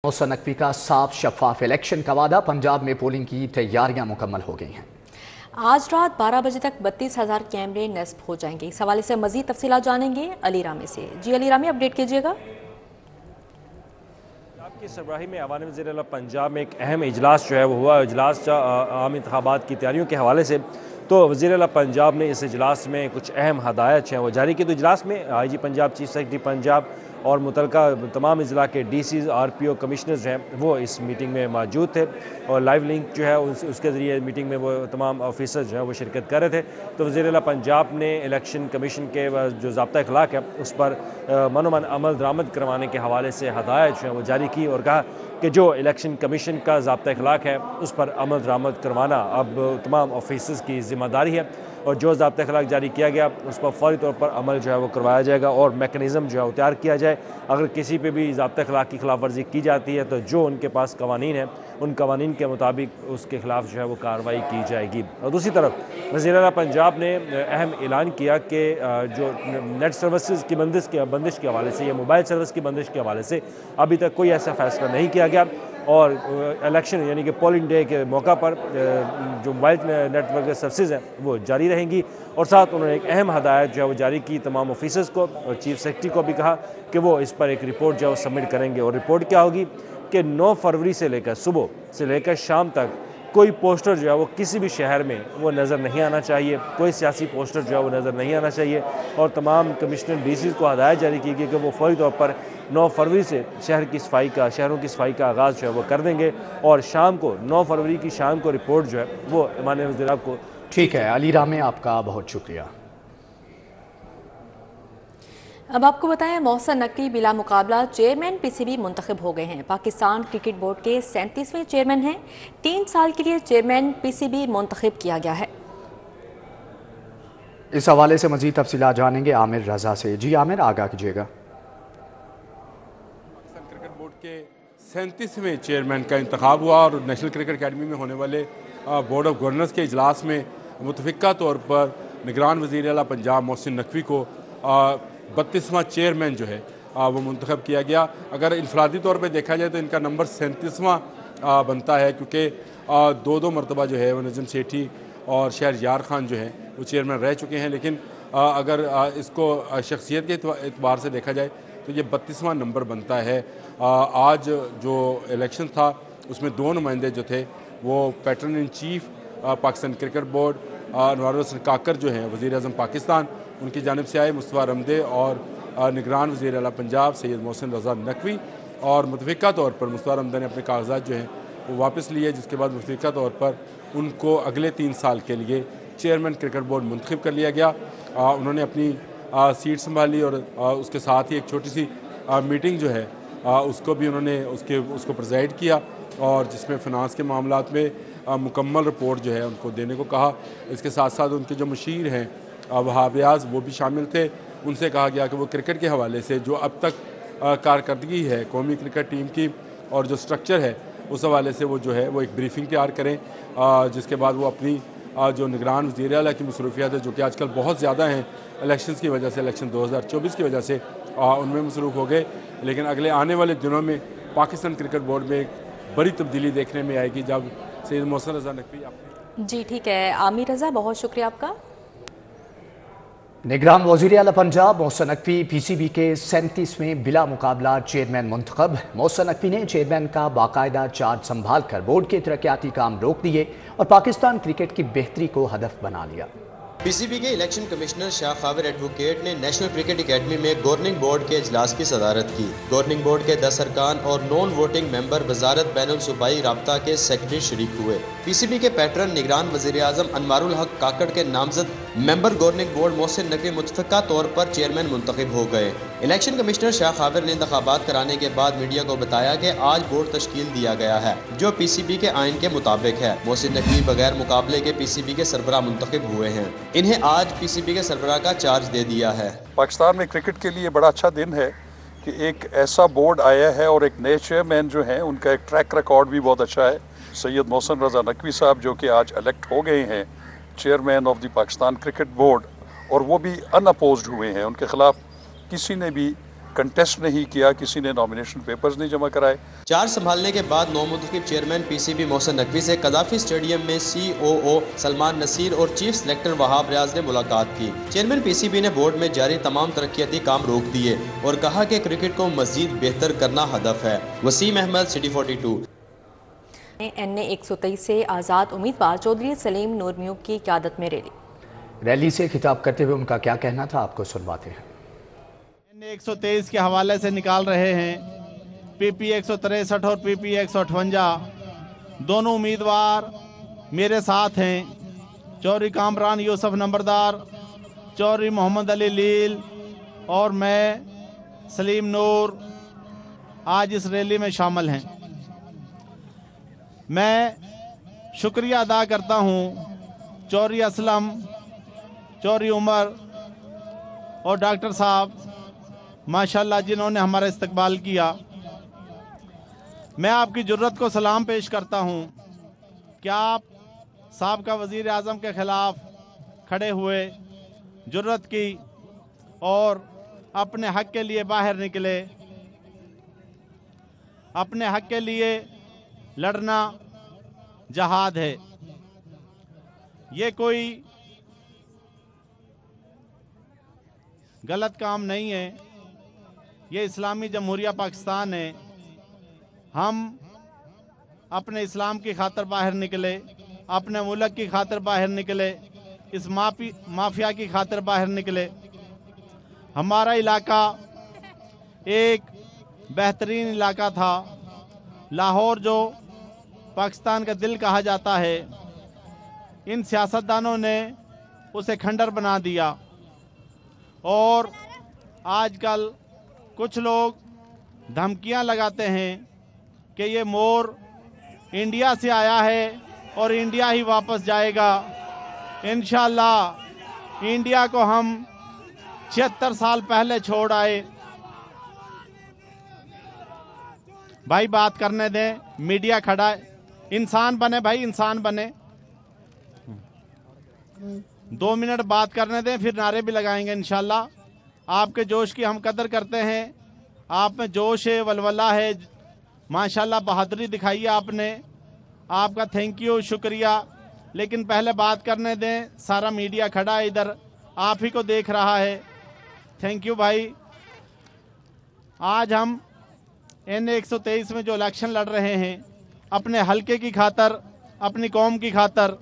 मोहसिन नकवी का साफ शफाफ इलेक्शन का वादा। पंजाब में पोलिंग की तैयारियां मुकम्मल हो गई हैं। आज रात 12 बजे तक 32,000 कैमरे नस्ब हो जाएंगे। इस हवाले से मजीद तफसीलात जानेंगे अली रामी से। जी अली रामी, अपडेट कीजिएगा। आपकी सरबराही में अवान वज़ीर पंजाब में एक अहम इजलास जो है वो हुआ। इजलास आम इंतखाबात की तैयारियों के हवाले से तो वज़ीर पंजाब ने इस इजलास में कुछ अहम हदायत हैं वो जारी की। तो इजलास में IG Punjab, chief secretary Punjab और मुतलका तमाम अजला के DCs, RPO, कमिश्नर्स हैं वो इस मीटिंग में मौजूद थे और लाइव लिंक जो है उसके ज़रिए मीटिंग में वो तमाम ऑफिसर जो हैं वो शिरकत कर रहे थे। तो वज़ीर पंजाब ने इलेक्शन कमीशन के जो ज़ाब्ता अखलाक है उस पर मनोमन अमल दरामद करवाने के हवाले से हदायत जो है वो जारी की और कहा कि जो इलेक्शन कमीशन का ज़ाब्ता अखलाक है उस पर अमल दरामद करवाना अब तमाम ऑफिसर्स की ज़िम्मेदारी है और जो ज़ाब्ता अखलाक जारी किया गया उस पर फौरी तौर पर अमल जो है वो करवाया जाएगा और मैकेनिज़्म जो है वो तैयार किया जाए। अगर किसी पे भी ज़ाब्ता अखलाक की खिलाफ वर्जी की जाती है तो जो उनके पास कवानीन है उन कवानीन के मुताबिक उसके खिलाफ जो है वो कार्रवाई की जाएगी। और दूसरी तरफ वज़ीर पंजाब ने अहम ऐलान किया कि जो नेट सर्विसेज की बंदिश के हवाले से या मोबाइल सर्विस की बंदिश के हवाले से अभी तक कोई ऐसा फैसला नहीं किया गया और इलेक्शन यानी कि पोलिंग डे के मौका पर जो मोबाइल नेटवर्क सर्विसेज हैं वो जारी रहेंगी। और साथ उन्होंने एक अहम हदायत जो है वो जारी की तमाम ऑफिसर्स को और चीफ सेक्रेटरी को भी कहा कि वो इस पर एक रिपोर्ट जो है वो सबमिट करेंगे। और रिपोर्ट क्या होगी कि 9 फरवरी से लेकर सुबह से लेकर शाम तक कोई पोस्टर जो है वो किसी भी शहर में वो नज़र नहीं आना चाहिए, कोई सियासी पोस्टर जो है वो नज़र नहीं आना चाहिए। और तमाम कमिश्नर DCs को हदायत जारी की गई कि वो फौरी तौर पर 9 फरवरी से शहरों की सफाई का आगाज़ जो है वो कर देंगे और शाम को 9 फरवरी की शाम को रिपोर्ट जो है वो माननीय वज़ीर को। ठीक है अली रामी, आपका बहुत शुक्रिया। अब आपको बताएं, मोहसिन नकवी बिला मुकाबला चेयरमैन PCB मुंतखब हो गए हैं। पाकिस्तान क्रिकेट बोर्ड के 37वें चेयरमैन हैं। 3 साल के लिए चेयरमैन PCB मुंतखब किया गया है। इस हवाले से मजीद तफसीलात जानेंगे आमिर रजा से। जी आमिर, आगाह कीजिएगा। पाकिस्तान क्रिकेट बोर्ड के 37वें चेयरमैन का इंतखाब हुआ और नेशनल क्रिकेट अकेडमी में होने वाले बोर्ड ऑफ गवर्नर्स के इजलास में मुतफ़िका तौर पर निगरान वज़ीर आला पंजाब मोहसिन नकवी को 32वां चेयरमैन जो है वो मुंतखब किया गया। अगर इनफरादी तौर पे देखा जाए तो इनका नंबर 37वां बनता है क्योंकि 2 मरतबा जो है वो नजम सेठी और शहरयार खान जो है वो चेयरमैन रह चुके हैं। लेकिन अगर इसको शख्सियत के एतबार से देखा जाए तो ये 32वां नंबर बनता है। आज जो इलेक्शन था उसमें 2 नुमाइंदे जो थे वो patron in chief Pakistan cricket board Anwarul Hasan Kakar जो हैं वज़ीर आज़म पाकिस्तान, उनकी जानिब से आए मुस्तफ़ा रमदे और निगरान वज़ीर आला पंजाब सैयद मोहसिन रज़ा नकवी। और मुतफ़िका तौर पर मुस्तफ़ा रमदे ने अपने कागजात जो हैं वो वापस लिए, जिसके बाद मुतफ़िका तौर पर उनको अगले 3 साल के लिए चेयरमैन क्रिकेट बोर्ड मुंतखब कर लिया गया। उन्होंने अपनी सीट संभाली और उसके साथ ही एक छोटी सी मीटिंग जो है उसको भी उन्होंने उसको प्रेज़ाइड किया और जिसमें फ़िनांस के मामलात में मुकम्मल रिपोर्ट जो है उनको देने को कहा। इसके साथ साथ उनके जो मशीर हैं वहाब रियाज़ वो भी शामिल थे। उनसे कहा गया कि वो क्रिकेट के हवाले से जो अब तक कारकर्दगी है कौमी क्रिकेट टीम की और जो स्ट्रक्चर है उस हवाले से वो जो है वो एक ब्रीफिंग तैयार करें, जिसके बाद वो अपनी जो निगरान वज़ीर आला की मसरूफियात है जो कि आजकल बहुत ज़्यादा हैं इलेक्शंस की वजह से, इलेक्शन 2024 की वजह से उनमें मसरूफ़ हो गए। लेकिन अगले आने वाले दिनों में पाकिस्तान क्रिकेट बोर्ड में एक बड़ी तब्दीली देखने में आएगी जब सैयद मोहसिन रज़ा नकवी। जी ठीक है आमिर रजा, बहुत शुक्रिया आपका। निगरान वज़ीर आला पंजाब मोहसिन नकवी PCB के 37वें बिला मुकाबला चेयरमैन मुंतखब। मोहसिन नकवी ने चेयरमैन का बाकायदा चार्ज संभाल कर बोर्ड के तरक्याती काम रोक दिए और पाकिस्तान क्रिकेट की बेहतरी को हदफ बना लिया। PCB के election commissioner Shah Khawar advocate ने नेशनल क्रिकेट अकेडमी में गवर्निंग बोर्ड के इजलास की सदारत की। गवर्निंग बोर्ड के 10 अरकान और नॉन वोटिंग मेंबर वजारत बैनुल सूबाई राब्ता के सेक्रेटरी शरीक हुए। PCB के पैटर्न निगरान वज़ीर आज़म अनवारुल हक काकड़ के नामजद member governing board Mohsin Naqvi मुतफ़िका तौर पर चेयरमैन मुंतखब हो गए। इलेक्शन कमिश्नर शाह खावर ने इंतखाबात कराने के बाद मीडिया को बताया कि आज बोर्ड तश्कील दिया गया है जो PCB के आइन के मुताबिक है। मोहसिन नकवी बगैर मुकाबले के PCB के सरबराह मुंतखब हुए हैं। इन्हें आज PCB के सरबराह का चार्ज दे दिया है। पाकिस्तान में क्रिकेट के लिए बड़ा अच्छा दिन है कि एक ऐसा बोर्ड आया है और एक नए चेयरमैन जो हैं उनका एक ट्रैक रिकॉर्ड भी बहुत अच्छा है। सैयद मोहसिन रज़ा नकवी साहब जो कि आज इलेक्ट हो गए हैं chairman of the Pakistan cricket board और वो भी अनअपोज्ड हुए हैं, उनके ख़िलाफ़ किसी ने भी कंटेस्ट नहीं किया, किसी ने नॉमिनेशन पेपर्स नहीं जमा कराए। चार्ज संभालने के बाद नौमुंतखब चेयरमैन पीसीबी मोहसिन नकवी से कदाफी स्टेडियम में COO सलमान नसीर और चीफ सेलेक्टर वहाब रियाज ने मुलाकात की। चेयरमैन पीसीबी ने बोर्ड में जारी तमाम तरक्याती काम रोक दिए और कहा कि क्रिकेट को मजीद बेहतर करना हदफ है। वसीम अहमद, सिटी 42। NA 123 से आज़ाद उम्मीदवार चौधरी सलीम नूरमियों की क़यादत में रैली से खिताब करते हुए उनका क्या कहना था, आपको सुनवाते हैं। NA 123 के हवाले से निकाल रहे हैं। PP 163 और PP 158 दोनों उम्मीदवार मेरे साथ हैं। चौधरी कामरान यूसुफ नंबरदार, चौधरी मोहम्मद अली लील और मैं सलीम नूर आज इस रैली में शामिल हैं। मैं शुक्रिया अदा करता हूं चौधरी असलम, चौधरी उमर और डॉक्टर साहब माशाल्लाह जिन्होंने हमारा इस्तकबाल किया। मैं आपकी जुर्रत को सलाम पेश करता हूं कि आप साबका वज़ीर आज़म के ख़िलाफ़ खड़े हुए, जुर्रत की और अपने हक़ के लिए बाहर निकले। अपने हक़ के लिए लड़ना जहाद है। ये कोई गलत काम नहीं है, ये इस्लामी जमहूरिया पाकिस्तान है। हम अपने इस्लाम की खातिर बाहर निकले, अपने मुल्क की खातिर बाहर निकले, इस माफिया की खातिर बाहर निकले। हमारा इलाका एक बेहतरीन इलाका था। लाहौर जो पाकिस्तान का दिल कहा जाता है, इन सियासतदानों ने उसे खंडर बना दिया और आजकल कुछ लोग धमकियां लगाते हैं कि ये मोर इंडिया से आया है और इंडिया ही वापस जाएगा। इंशाअल्लाह इंडिया को हम 76 साल पहले छोड़ आए। भाई बात करने दें, मीडिया खड़ा है, इंसान बने भाई, इंसान बने। 2 मिनट बात करने दें, फिर नारे भी लगाएंगे इंशाल्लाह। आपके जोश की हम कदर करते हैं। आप में जोश है, वलवला है, माशाल्लाह बहादुरी दिखाई है आपने। आपका थैंक यू, शुक्रिया। लेकिन पहले बात करने दें, सारा मीडिया खड़ा है इधर, आप ही को देख रहा है। थैंक यू भाई। आज हम NA 123 में जो इलेक्शन लड़ रहे हैं, अपने हलके की खातर, अपनी कौम की खातर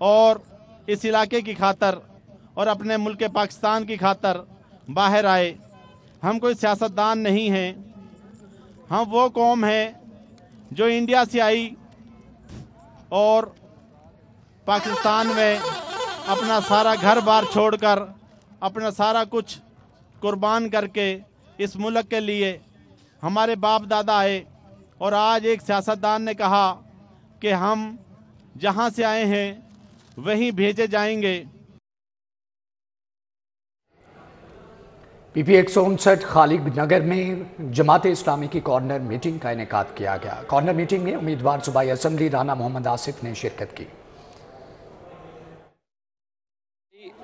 और इस इलाके की खातर और अपने मुल्क पाकिस्तान की खातर बाहर आए। हम कोई सियासतदान नहीं हैं, हम वो कौम है जो इंडिया से आई और पाकिस्तान में अपना सारा घर बार छोड़कर, अपना सारा कुछ कुर्बान करके इस मुल्क के लिए हमारे बाप दादा आए। और आज एक सियासतदान ने कहा कि हम जहां से आए हैं वहीं भेजे जाएंगे। PP 159 खालिद नगर में जमात इस्लामी की कॉर्नर मीटिंग का इनेकाद किया गया। कॉर्नर मीटिंग में उम्मीदवार सूबाई असम्बली राना मोहम्मद आसिफ ने शिरकत की।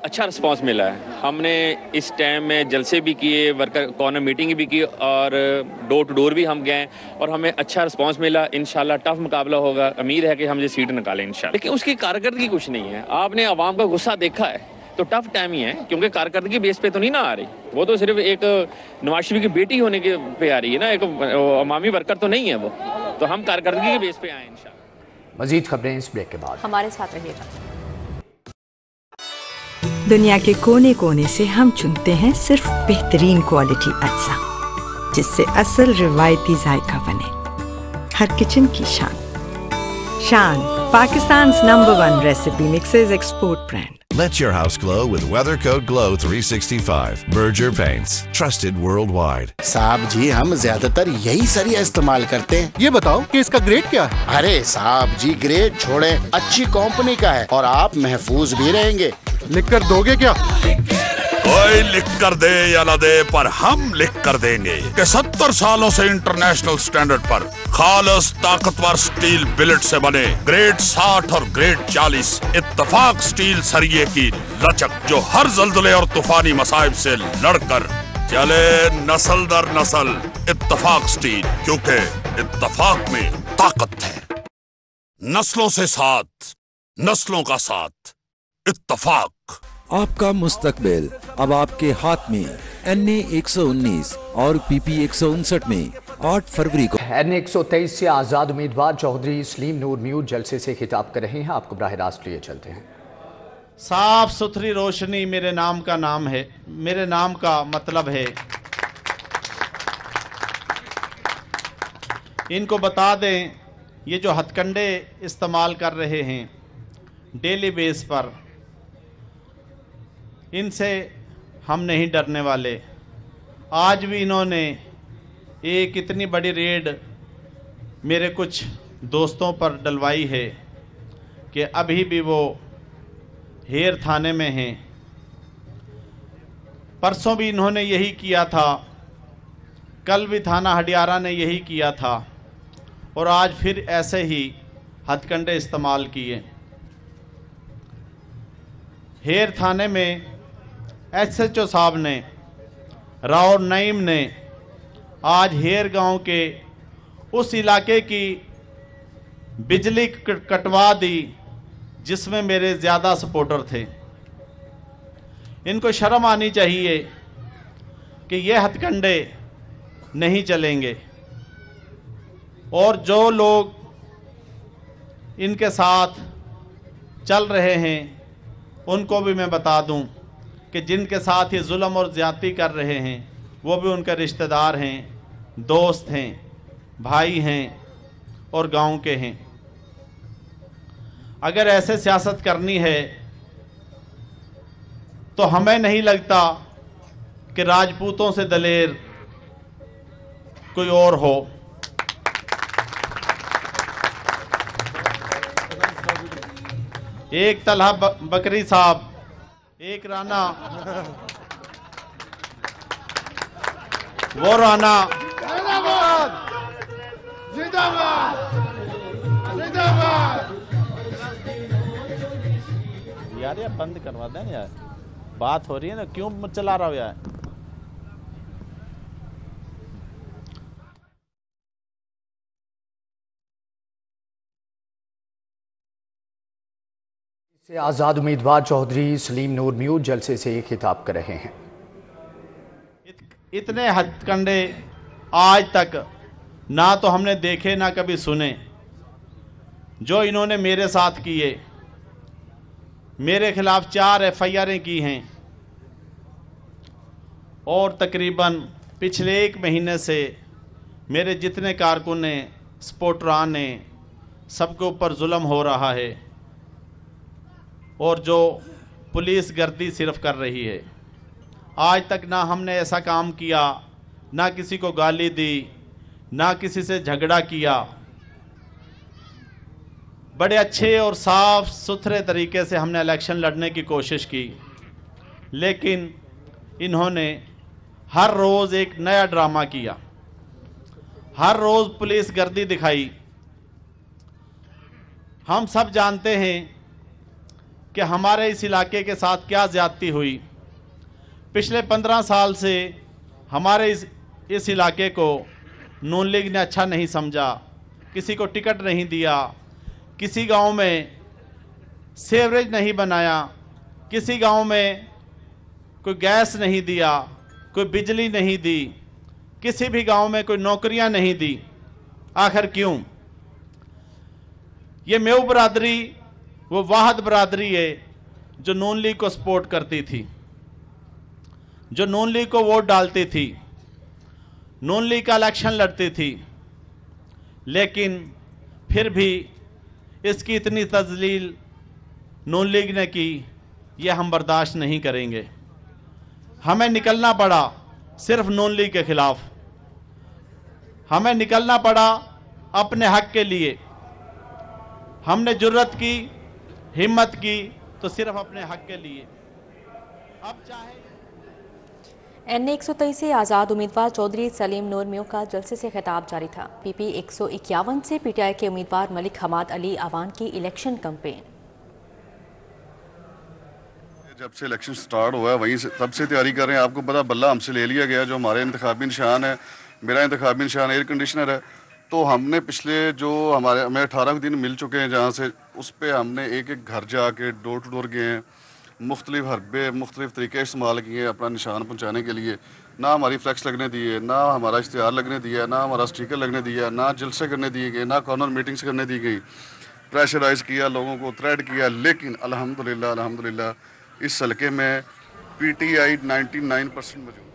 अच्छा रिस्पांस मिला है। हमने इस टाइम में जलसे भी किए, वर्कर कॉर्नर मीटिंग भी की और डोर टू डोर भी हम गए और हमें अच्छा रिस्पांस मिला। इंशाल्लाह टफ मुकाबला होगा, उम्मीद है कि हम ये सीट निकालें इंशाल्लाह। लेकिन उसकी कारकर्दगी कुछ नहीं है। आपने आवाम का गुस्सा देखा है तो टफ टाइम ही है, क्योंकि कारकर्दगी बेस पे तो नहीं ना आ रही। वो तो सिर्फ एक नवाज शरीफ की बेटी होने के पे आ रही है ना, एक अवामी वर्कर तो नहीं है वो। तो हम कारकर्दगी के बेस पे आए इंशाल्लाह। मजीद खबरें इस ब्रेक के बाद। हमारे साथ रहिएगा। दुनिया के कोने कोने से हम चुनते हैं सिर्फ बेहतरीन क्वालिटी अज्जा, जिससे असल रिवायती जायका बने। हर किचन की शान Pakistan's #1 recipe mixes export brand. Let your house glow with WeatherCoat Glow 365 Berger Paints, trusted worldwide. साहब जी, हम ज्यादातर यही सरिया इस्तेमाल करते हैं। ये बताओ कि इसका ग्रेड क्या है? अरे साहब जी, ग्रेड छोड़े, अच्छी कंपनी का है और आप महफूज भी रहेंगे। लिख कर दोगे क्या? कोई लिख कर दे या न दे, पर हम लिख कर देंगे कि 70 सालों से इंटरनेशनल स्टैंडर्ड पर खालस ताकतवर स्टील बिलेट से बने ग्रेड 60 और ग्रेड 40 इत्तफाक स्टील सरिये की लचक, जो हर जल्जले और तूफानी मसाइब से लड़कर चले नस्ल दर नस्ल इत्तफाक स्टील, क्योंकि इत्तफाक में ताकत है। नस्लों से साथ, नस्लों का साथ, इत्तफाक। आपका मुस्तकबिल अब आपके हाथ में। NA 119 और PP 159 में 8 फरवरी को। NA 123 से आज़ाद उम्मीदवार चौधरी सलीम नूर म्यूट जलसे से खिताब कर रहे हैं। आपको बराह रास्त लिए चलते हैं। साफ सुथरी रोशनी मेरे नाम का नाम है, मेरे नाम का मतलब है। इनको बता दें, ये जो हथकंडे इस्तेमाल कर रहे हैं डेली बेस पर, इनसे हम नहीं डरने वाले। आज भी इन्होंने एक इतनी बड़ी रेड मेरे कुछ दोस्तों पर डलवाई है कि अभी भी वो हेर थाने में हैं। परसों भी इन्होंने यही किया था, कल भी थाना हडियारा ने यही किया था, और आज फिर ऐसे ही हथकंडे इस्तेमाल किए। हेर थाने में SHO साहब ने, राव नईम ने आज हेर गांव के उस इलाके की बिजली कटवा दी जिसमें मेरे ज़्यादा सपोर्टर थे। इनको शर्म आनी चाहिए कि ये हथकंडे नहीं चलेंगे। और जो लोग इनके साथ चल रहे हैं उनको भी मैं बता दूं कि जिनके साथ ये जुल्म और ज़्यादती कर रहे हैं वो भी उनके रिश्तेदार हैं, दोस्त हैं, भाई हैं और गांव के हैं। अगर ऐसे सियासत करनी है तो हमें नहीं लगता कि राजपूतों से दलेर कोई और हो। एक तलहा बकरी साहब, एक राना, वो राना जिंदाबाद, जिंदाबाद, जिंदाबाद। यार ये बंद करवा दें यार, बात हो रही है ना, क्यों चला रहा हो यार। से आज़ाद उम्मीदवार चौधरी सलीम नूर म्यूट जलसे से खिताब कर रहे हैं। इतने हथकंडे आज तक ना तो हमने देखे ना कभी सुने जो इन्होंने मेरे साथ किए। मेरे खिलाफ 4 FIR की हैं और तकरीबन पिछले 1 महीने से मेरे जितने कारकुन हैं, सपोर्टरान हैं, सबके ऊपर जुल्म हो रहा है और जो पुलिस गर्दी सिर्फ कर रही है। आज तक ना हमने ऐसा काम किया, ना किसी को गाली दी, ना किसी से झगड़ा किया। बड़े अच्छे और साफ सुथरे तरीके से हमने इलेक्शन लड़ने की कोशिश की, लेकिन इन्होंने हर रोज़ एक नया ड्रामा किया, हर रोज़ पुलिस गर्दी दिखाई। हम सब जानते हैं कि हमारे इस इलाके के साथ क्या ज़्यादती हुई। पिछले 15 साल से हमारे इस इलाके को नून लीग ने अच्छा नहीं समझा, किसी को टिकट नहीं दिया, किसी गांव में सीवरेज नहीं बनाया, किसी गांव में कोई गैस नहीं दिया, कोई बिजली नहीं दी, किसी भी गांव में कोई नौकरियां नहीं दी। आखिर क्यों? ये मेव बरादरी वो वाहद बरादरी है जो नून लीग को सपोर्ट करती थी, जो नून लीग को वोट डालती थी, नून लीग का इलेक्शन लड़ती थी, लेकिन फिर भी इसकी इतनी तजलील नून लीग ने की, ये हम बर्दाश्त नहीं करेंगे। हमें निकलना पड़ा सिर्फ नून लीग के खिलाफ, हमें निकलना पड़ा अपने हक के लिए। हमने जुर्रत की, हिम्मत की तो सिर्फ अपने हक के लिए। अब चाहे NA 123 से आज़ाद उम्मीदवार चौधरी सलीम नूर म्यू का जलसे से खिताब जारी था। PP 151 से PTI के उम्मीदवार मलिक हमाद अली आवान की इलेक्शन कैंपेन। जब से इलेक्शन स्टार्ट हुआ है वहीं से तब से तैयारी कर रहे हैं। आपको पता बल्ला हमसे ले लिया गया, जो हमारे इंतखाबी निशान है, मेरा इंतखाबी निशान एयर कंडीशनर है। तो हमने पिछले जो हमें 18 दिन मिल चुके हैं जहाँ से, उस पर हमने एक एक घर जाके डोर टू डोर गए हैं, मुख्तलिफ हरबे मुख्तलिफ तरीके इस्तेमाल किए अपना निशान पहुँचाने के लिए। ना हमारी फ्लैक्स लगने दिए, ना हमारा इश्तिहार लगने दिया, ना हमारा स्टिकर लगने दिया, ना जलसे करने दिए गए, ना कॉर्नर मीटिंग्स करने दी गई। प्रेशराइज किया, लोगों को थ्रेट किया, लेकिन अल्हम्दुलिल्लाह इस हल्के में PTI 99% मौजूद।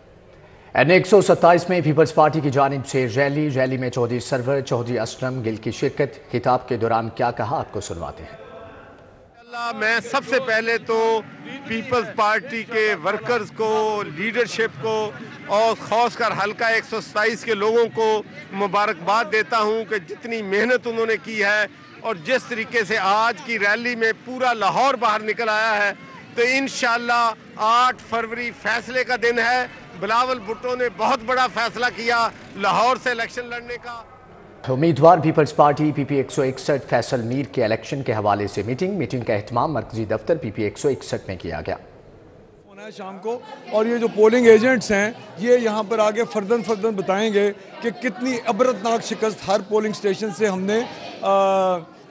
N127 में पीपल्स पार्टी की जानिब से रैली में चौधरी सरवर, चौधरी असलम गिल की शिरकत। खिताब के दौरान क्या कहा, आपको सुनवाते हैं। मैं सबसे पहले तो पीपल्स पार्टी के वर्कर्स को, लीडरशिप को और ख़ासकर हल्का 127 के लोगों को मुबारकबाद देता हूं कि जितनी मेहनत उन्होंने की है और जिस तरीके से आज की रैली में पूरा लाहौर बाहर निकल आया है। तो इंशाअल्लाह 8 फरवरी फैसले का दिन है। बिलावल भुट्टो ने बहुत बड़ा फैसला किया लाहौर से इलेक्शन लड़ने का। उम्मीदवार people's party PP 161 Faisal Mir के इलेक्शन के हवाले से मीटिंग का एहतमाम मरकजी दफ्तर PP 161 में किया गया शाम को। और ये जो पोलिंग एजेंट्स हैं ये यहाँ पर आगे फर्दन बताएंगे कि कितनी अबरतनाक शिकस्त हर पोलिंग स्टेशन से हमने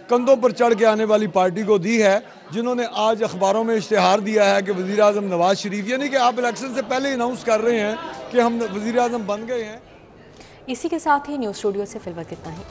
कंधों पर चढ़ के आने वाली पार्टी को दी है, जिन्होंने आज अखबारों में इश्तिहार दिया है कि वज़ीर आज़म नवाज शरीफ, यानी कि आप इलेक्शन से पहले अनाउंस कर रहे हैं कि हम वज़ीर आज़म बन गए हैं। इसी के साथ ही न्यूज़ स्टूडियो से फिलहाल इतना ही।